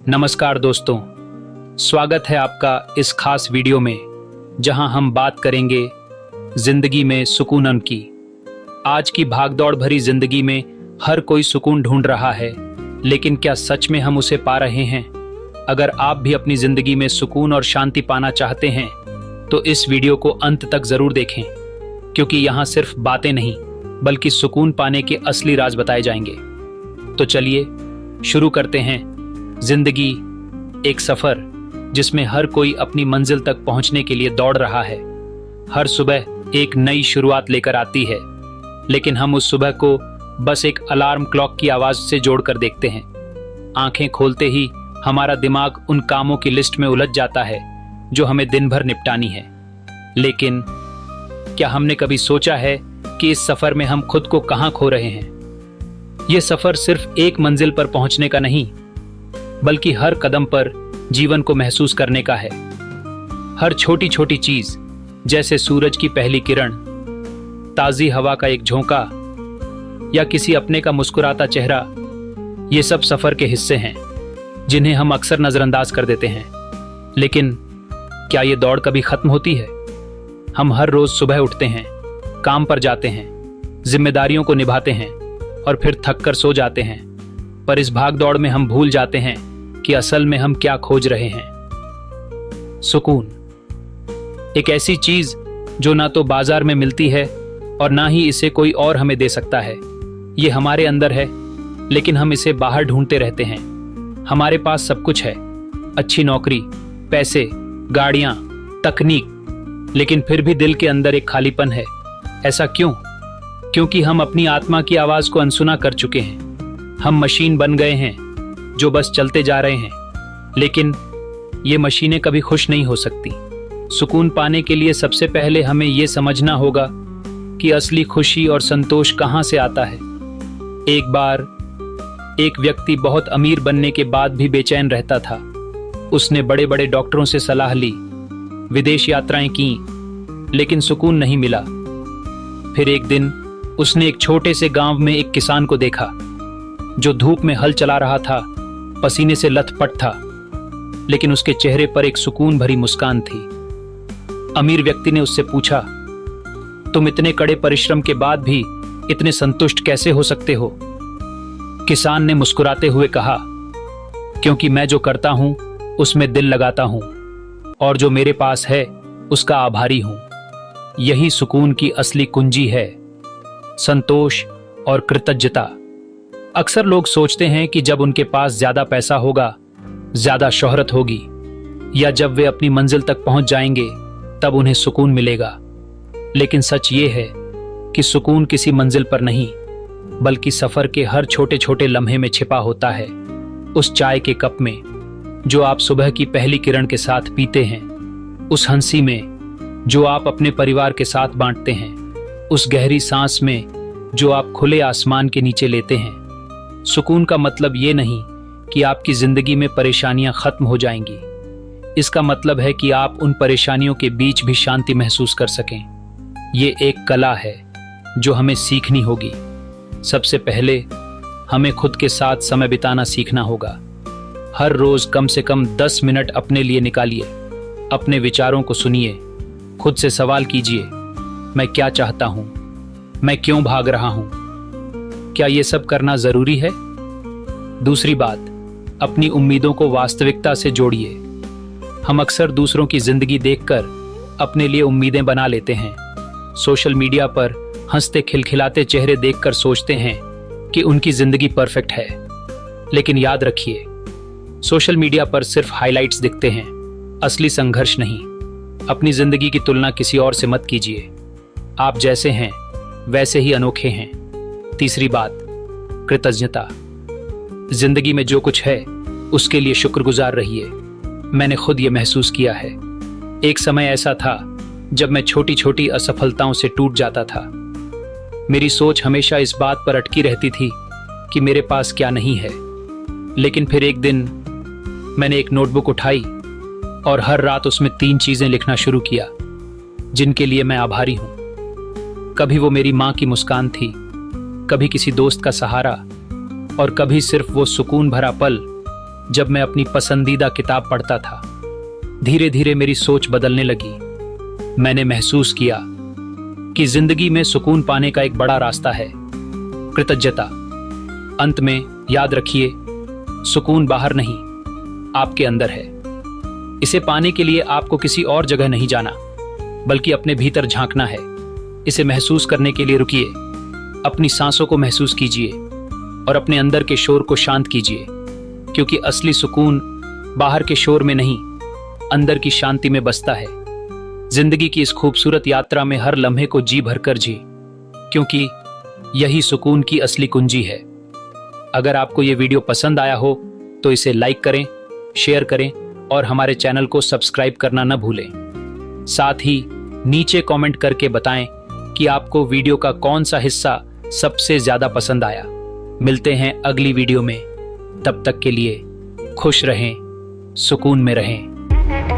नमस्कार दोस्तों, स्वागत है आपका इस खास वीडियो में जहां हम बात करेंगे जिंदगी में सुकून की। आज की भागदौड़ भरी जिंदगी में हर कोई सुकून ढूंढ रहा है, लेकिन क्या सच में हम उसे पा रहे हैं? अगर आप भी अपनी जिंदगी में सुकून और शांति पाना चाहते हैं तो इस वीडियो को अंत तक जरूर देखें, क्योंकि यहाँ सिर्फ बातें नहीं बल्कि सुकून पाने के असली राज बताए जाएंगे। तो चलिए शुरू करते हैं। जिंदगी एक सफर जिसमें हर कोई अपनी मंजिल तक पहुंचने के लिए दौड़ रहा है। हर सुबह एक नई शुरुआत लेकर आती है, लेकिन हम उस सुबह को बस एक अलार्म क्लॉक की आवाज से जोड़कर देखते हैं। आंखें खोलते ही हमारा दिमाग उन कामों की लिस्ट में उलझ जाता है जो हमें दिन भर निपटानी है। लेकिन क्या हमने कभी सोचा है कि इस सफर में हम खुद को कहां खो रहे हैं? यह सफर सिर्फ एक मंजिल पर पहुंचने का नहीं, बल्कि हर कदम पर जीवन को महसूस करने का है। हर छोटी छोटी चीज, जैसे सूरज की पहली किरण, ताजी हवा का एक झोंका या किसी अपने का मुस्कुराता चेहरा, ये सब सफर के हिस्से हैं जिन्हें हम अक्सर नजरअंदाज कर देते हैं। लेकिन क्या ये दौड़ कभी खत्म होती है? हम हर रोज सुबह उठते हैं, काम पर जाते हैं, जिम्मेदारियों को निभाते हैं और फिर थक कर सो जाते हैं। पर इस भाग दौड़ में हम भूल जाते हैं कि असल में हम क्या खोज रहे हैं। सुकून एक ऐसी चीज जो ना तो बाजार में मिलती है और ना ही इसे कोई और हमें दे सकता है। ये हमारे अंदर है, लेकिन हम इसे बाहर ढूंढते रहते हैं। हमारे पास सब कुछ है, अच्छी नौकरी, पैसे, गाड़ियां, तकनीक, लेकिन फिर भी दिल के अंदर एक खालीपन है। ऐसा क्यों? क्योंकि हम अपनी आत्मा की आवाज को अनसुना कर चुके हैं। हम मशीन बन गए हैं जो बस चलते जा रहे हैं, लेकिन ये मशीनें कभी खुश नहीं हो सकती। सुकून पाने के लिए सबसे पहले हमें ये समझना होगा कि असली खुशी और संतोष कहाँ से आता है। एक बार एक व्यक्ति बहुत अमीर बनने के बाद भी बेचैन रहता था। उसने बड़े बड़े डॉक्टरों से सलाह ली, विदेश यात्राएं की, लेकिन सुकून नहीं मिला। फिर एक दिन उसने एक छोटे से गांव में एक किसान को देखा जो धूप में हल चला रहा था, पसीने से लथपथ था, लेकिन उसके चेहरे पर एक सुकून भरी मुस्कान थी। अमीर व्यक्ति ने उससे पूछा, तुम इतने कड़े परिश्रम के बाद भी इतने संतुष्ट कैसे हो सकते हो? किसान ने मुस्कुराते हुए कहा, क्योंकि मैं जो करता हूं उसमें दिल लगाता हूं और जो मेरे पास है उसका आभारी हूं। यही सुकून की असली कुंजी है, संतोष और कृतज्ञता। अक्सर लोग सोचते हैं कि जब उनके पास ज्यादा पैसा होगा, ज्यादा शोहरत होगी, या जब वे अपनी मंजिल तक पहुंच जाएंगे तब उन्हें सुकून मिलेगा। लेकिन सच ये है कि सुकून किसी मंजिल पर नहीं, बल्कि सफर के हर छोटे छोटे लम्हे में छिपा होता है। उस चाय के कप में जो आप सुबह की पहली किरण के साथ पीते हैं, उस हंसी में जो आप अपने परिवार के साथ बांटते हैं, उस गहरी सांस में जो आप खुले आसमान के नीचे लेते हैं। सुकून का मतलब ये नहीं कि आपकी जिंदगी में परेशानियां खत्म हो जाएंगी। इसका मतलब है कि आप उन परेशानियों के बीच भी शांति महसूस कर सकें। ये एक कला है जो हमें सीखनी होगी। सबसे पहले हमें खुद के साथ समय बिताना सीखना होगा। हर रोज कम से कम 10 मिनट अपने लिए निकालिए। अपने विचारों को सुनिए, खुद से सवाल कीजिए, मैं क्या चाहता हूं? मैं क्यों भाग रहा हूं? क्या ये सब करना जरूरी है? दूसरी बात, अपनी उम्मीदों को वास्तविकता से जोड़िए। हम अक्सर दूसरों की जिंदगी देखकर अपने लिए उम्मीदें बना लेते हैं। सोशल मीडिया पर हंसते खिलखिलाते चेहरे देखकर सोचते हैं कि उनकी जिंदगी परफेक्ट है। लेकिन याद रखिए, सोशल मीडिया पर सिर्फ हाइलाइट्स दिखते हैं, असली संघर्ष नहीं। अपनी जिंदगी की तुलना किसी और से मत कीजिए। आप जैसे हैं वैसे ही अनोखे हैं। तीसरी बात, कृतज्ञता। जिंदगी में जो कुछ है उसके लिए शुक्रगुजार रहिए। मैंने खुद ये महसूस किया है। एक समय ऐसा था जब मैं छोटी छोटी असफलताओं से टूट जाता था। मेरी सोच हमेशा इस बात पर अटकी रहती थी कि मेरे पास क्या नहीं है। लेकिन फिर एक दिन मैंने एक नोटबुक उठाई और हर रात उसमें 3 चीजें लिखना शुरू किया जिनके लिए मैं आभारी हूं। कभी वो मेरी मां की मुस्कान थी, कभी किसी दोस्त का सहारा, और कभी सिर्फ वो सुकून भरा पल जब मैं अपनी पसंदीदा किताब पढ़ता था। धीरे धीरे मेरी सोच बदलने लगी। मैंने महसूस किया कि जिंदगी में सुकून पाने का एक बड़ा रास्ता है, कृतज्ञता। अंत में याद रखिए, सुकून बाहर नहीं, आपके अंदर है। इसे पाने के लिए आपको किसी और जगह नहीं जाना, बल्कि अपने भीतर झांकना है। इसे महसूस करने के लिए रुकिए, अपनी सांसों को महसूस कीजिए और अपने अंदर के शोर को शांत कीजिए, क्योंकि असली सुकून बाहर के शोर में नहीं, अंदर की शांति में बसता है। जिंदगी की इस खूबसूरत यात्रा में हर लम्हे को जी भरकर जी, क्योंकि यही सुकून की असली कुंजी है। अगर आपको ये वीडियो पसंद आया हो तो इसे लाइक करें, शेयर करें और हमारे चैनल को सब्सक्राइब करना न भूलें। साथ ही नीचे कमेंट करके बताएं कि आपको वीडियो का कौन सा हिस्सा सबसे ज्यादा पसंद आया। मिलते हैं अगली वीडियो में, तब तक के लिए खुश रहें, सुकून में रहें।